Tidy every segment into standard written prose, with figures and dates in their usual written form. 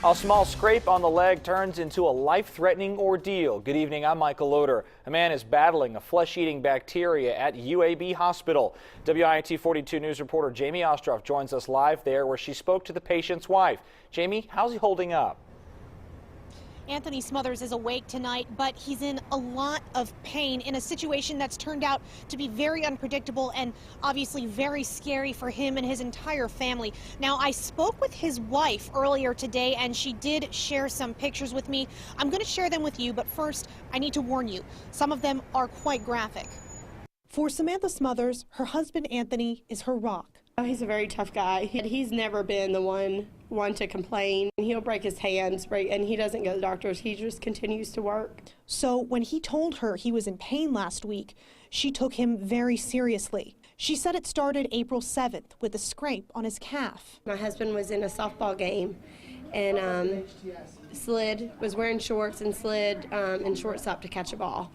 A small scrape on the leg turns into a life-threatening ordeal. Good evening, I'm Michael Loader. A man is battling a flesh-eating bacteria at UAB Hospital. WINT 42 News reporter Jamie Ostroff joins us live there where she spoke to the patient's wife. Jamie, how's he holding up? Anthony Smothers is awake tonight, but he's in a lot of pain in a situation that's turned out to be very unpredictable and obviously very scary for him and his entire family. Now, I spoke with his wife earlier today, and she did share some pictures with me. I'm going to share them with you, but first, I need to warn you. Some of them are quite graphic. For Samantha Smothers, her husband Anthony is her rock. Oh, he's a very tough guy. He's never been the one to complain. He'll break his hands, and he doesn't go to the doctors. He just continues to work. So when he told her he was in pain last week, she took him very seriously. She said it started April 7th with a scrape on his calf. My husband was in a softball game and was wearing shorts and slid in shortstop to catch a ball.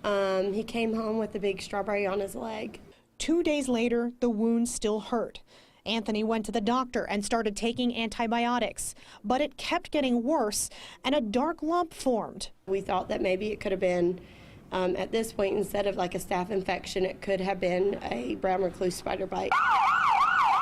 He came home with a big strawberry on his leg. 2 days later, the wound still hurt. Anthony went to the doctor and started taking antibiotics, but it kept getting worse and a dark lump formed. We thought that maybe it could have been, at this point, instead of like a staph infection, it could have been a brown recluse spider bite.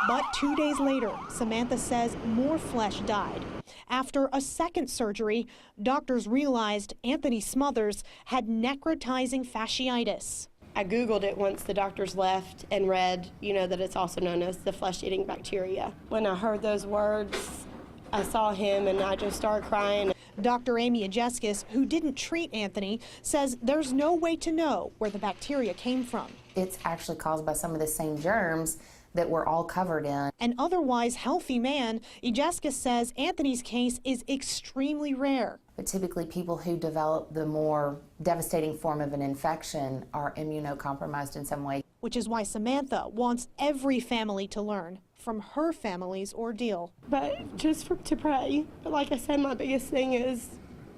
But 2 days later, Samantha says more flesh died. After a second surgery, doctors realized Anthony Smothers had necrotizing fasciitis. I Googled it once the doctors left and read, that it's also known as the flesh-eating bacteria. When I heard those words, I saw him and I just started crying. Dr. Amy Ajeskis, who didn't treat Anthony, says there's no way to know where the bacteria came from. It's actually caused by some of the same germs that we're all covered in. An otherwise healthy man, Ajeskis says Anthony's case is extremely rare. But typically people who develop the more devastating form of an infection are immunocompromised in some way. Which is why Samantha wants every family to learn from her family's ordeal. But just to pray. But like I said, my biggest thing is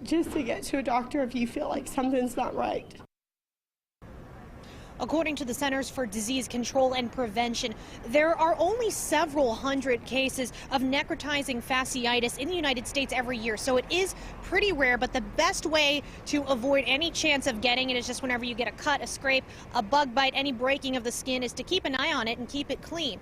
just to get to a doctor if you feel like something's not right. According to the Centers for Disease Control and Prevention, there are only several hundred cases of necrotizing fasciitis in the United States every year, so it is pretty rare, but the best way to avoid any chance of getting it is just whenever you get a cut, a scrape, a bug bite, any breaking of the skin is to keep an eye on it and keep it clean.